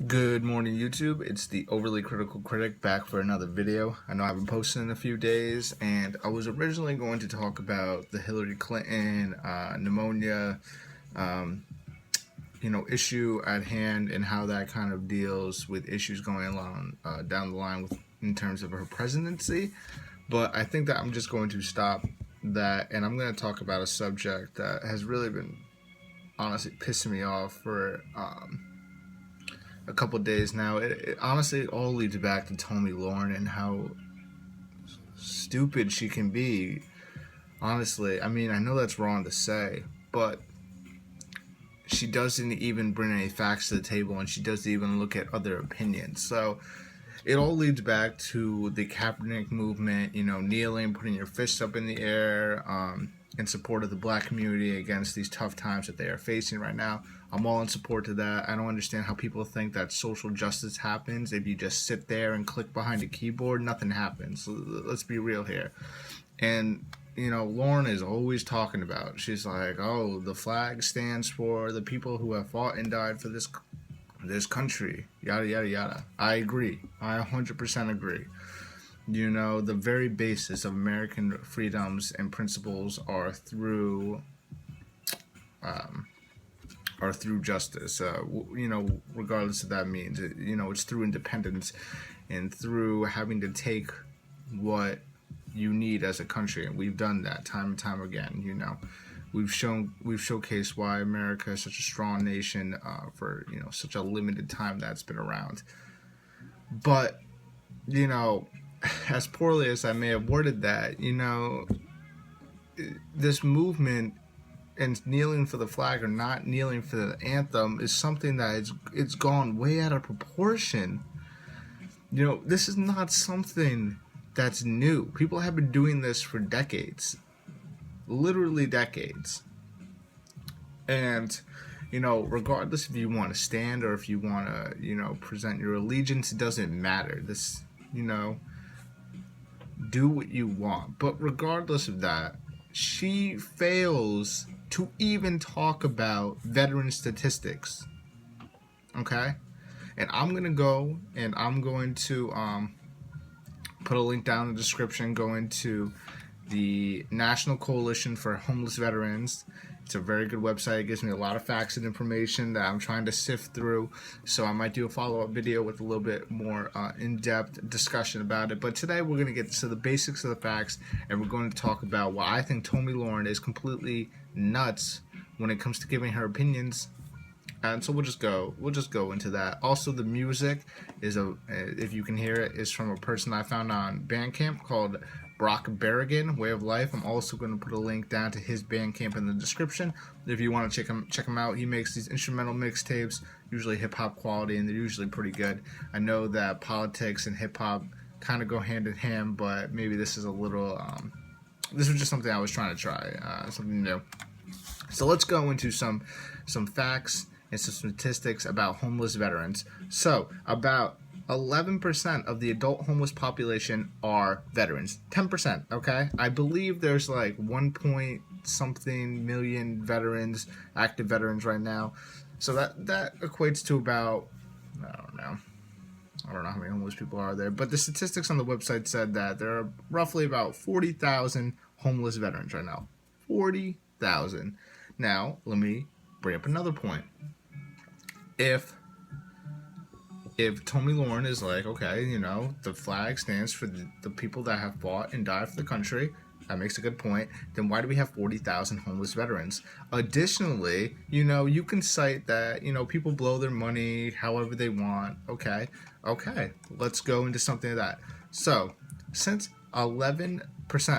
Good morning, YouTube. It's the Overly Critical Critic back for another video. I know I haven't posted in a few days, and I was originally going to talk about the Hillary Clinton pneumonia, issue at hand and how that kind of deals with issues going along down the line in terms of her presidency. But I think that I'm just going to stop that, and I'm going to talk about a subject that has really been honestly pissing me off for a couple days now. It honestly all leads back to Tomi Lahren and how stupid she can be. Honestly, I mean, I know that's wrong to say, but she doesn't even bring any facts to the table, and she doesn't even look at other opinions. So it all leads back to the Kaepernick movement, kneeling, putting your fists up in the air, in support of the black community against these tough times that they are facing right now. I'm all in support to that. I don't understand how people think that social justice happens if you just sit there and click behind a keyboard. Nothing happens. Let's be real here. And Lahren is always talking about, she's like, oh, the flag stands for the people who have fought and died for this country, yada yada yada. I agree. I 100% agree. The very basis of American freedoms and principles are through justice. Regardless of that means, it's through independence and through having to take what you need as a country, and we've done that time and time again. We've showcased why America is such a strong nation for such a limited time that's been around. But as poorly as I may have worded that, this movement and kneeling for the flag or not kneeling for the anthem is something that it's gone way out of proportion. This is not something that's new. People have been doing this for decades, literally decades. And regardless if you want to stand or if you want to present your allegiance, it doesn't matter. This do what you want. But regardless of that, she fails to even talk about veteran statistics. Okay? And I'm going to go and I'm going to put a link down in the description going to the National Coalition for Homeless Veterans. It's a very good website. It gives me a lot of facts and information that I'm trying to sift through. So I might do a follow-up video with a little bit more in-depth discussion about it. But today we're going to get to the basics of the facts, and we're going to talk about why I think Tomi Lahren is completely nuts when it comes to giving her opinions. And so we'll just go into that. Also, the music is if you can hear it, is from a person I found on Bandcamp called Berrigan, Way of Life. I'm also going to put a link down to his Bandcamp in the description if you want to check him out. He makes these instrumental mixtapes, usually hip hop quality, and they're usually pretty good. I know that politics and hip hop kind of go hand in hand, but maybe this is a little. This was just something I was trying to try, something new. So let's go into some facts and some statistics about homeless veterans. So about 11% of the adult homeless population are veterans. 10%, okay? I believe there's like 1 point something million veterans, active veterans right now. So that equates to about, I don't know how many homeless people are there, but the statistics on the website said that there are roughly about 40,000 homeless veterans right now. 40,000. Now, let me bring up another point. If Tomi Lahren is like, okay, the flag stands for the people that have fought and died for the country, that makes a good point, then why do we have 40,000 homeless veterans? Additionally, you can cite that, people blow their money however they want. Okay, let's go into something like that. So, since 11%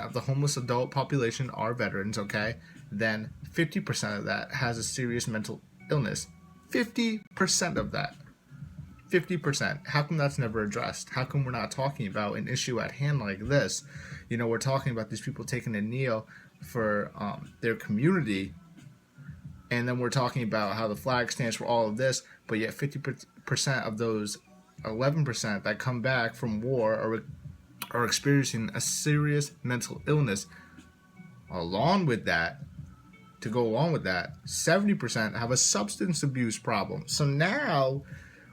of the homeless adult population are veterans, okay, then 50% of that has a serious mental illness. 50% of that. 50%. How come that's never addressed? How come we're not talking about an issue at hand like this? We're talking about these people taking a kneel for their community, and then we're talking about how the flag stands for all of this, but yet 50% of those 11% that come back from war are experiencing a serious mental illness. Along with that, to go along with that, 70% have a substance abuse problem. So now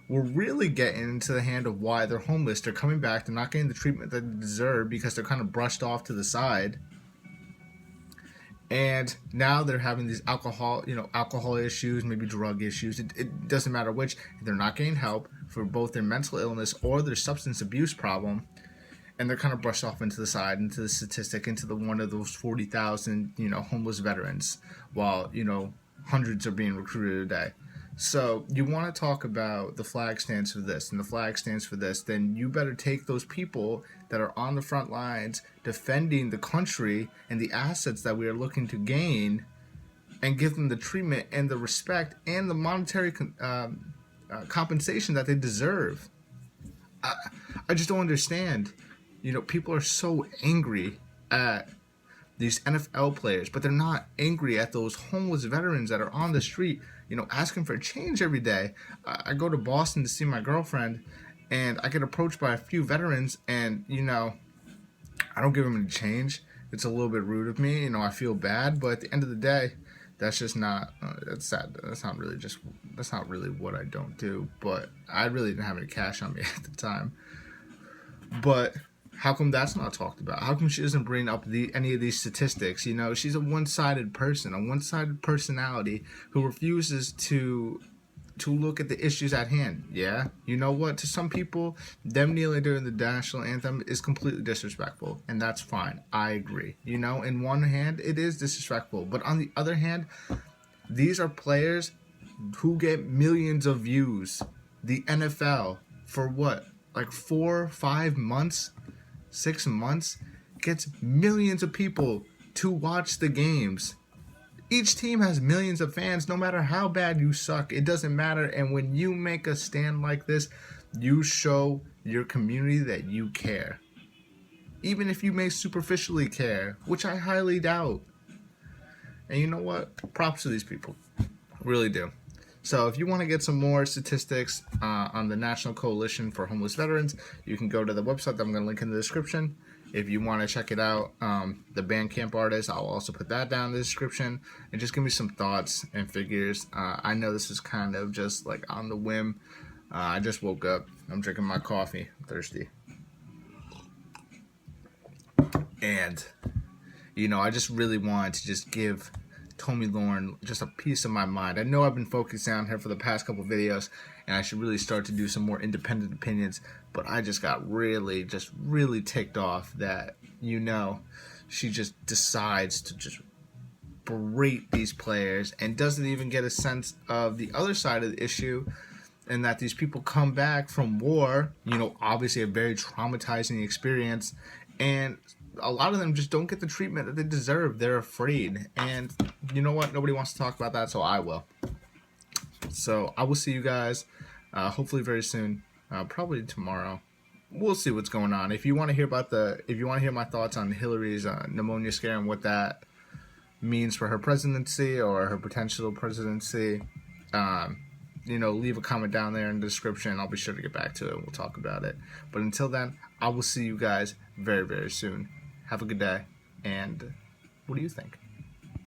we're really getting into the hand of why they're homeless. They're coming back. They're not getting the treatment that they deserve because they're kind of brushed off to the side. And now they're having these alcohol issues, maybe drug issues. It doesn't matter which. They're not getting help for both their mental illness or their substance abuse problem. And they're kind of brushed off into the side, into the statistic, into the one of those 40,000, homeless veterans, while, hundreds are being recruited a day. So you want to talk about the flag stands for this and the flag stands for this, then you better take those people that are on the front lines defending the country and the assets that we are looking to gain and give them the treatment and the respect and the monetary compensation that they deserve. I just don't understand. People are so angry at these NFL players, but they're not angry at those homeless veterans that are on the street, asking for change every day. I go to Boston to see my girlfriend, and I get approached by a few veterans, and, I don't give them any change. It's a little bit rude of me. I feel bad, but at the end of the day, that's just not, that's sad. That's not really what I don't do, but I really didn't have any cash on me at the time. But how come that's not talked about? How come she doesn't bring up any of these statistics? She's a one-sided person, a one-sided personality who refuses to look at the issues at hand. Yeah, you know what? To some people, them kneeling during the national anthem is completely disrespectful, and that's fine. I agree. In one hand, it is disrespectful, but on the other hand, these are players who get millions of views. The NFL, for what? Like 4, 5 months? 6 months, gets millions of people to watch the games. Each team has millions of fans, no matter how bad you suck. It doesn't matter. And when you make a stand like this, you show your community that you care. Even if you may superficially care, which I highly doubt. And you know what? Props to these people. Really do. So if you want to get some more statistics on the National Coalition for Homeless Veterans, you can go to the website that I'm going to link in the description. If you want to check it out, the Bandcamp artist, I'll also put that down in the description. And just give me some thoughts and figures. I know this is kind of just like on the whim. I just woke up. I'm drinking my coffee. I'm thirsty. And, I just really wanted to just give Tomi Lahren just a piece of my mind. I know I've been focusing on her for the past couple videos, and I should really start to do some more independent opinions, but I just got really ticked off that, she just decides to just berate these players and doesn't even get a sense of the other side of the issue, and that these people come back from war, obviously a very traumatizing experience, and a lot of them just don't get the treatment that they deserve. They're afraid. And you know what? Nobody wants to talk about that, so I will. So I will see you guys hopefully very soon. Probably tomorrow. We'll see what's going on. If you want to hear my thoughts on Hillary's pneumonia scare and what that means for her presidency or her potential presidency, leave a comment down there in the description. I'll be sure to get back to it. We'll talk about it. But until then, I will see you guys very, very soon. Have a good day, and what do you think?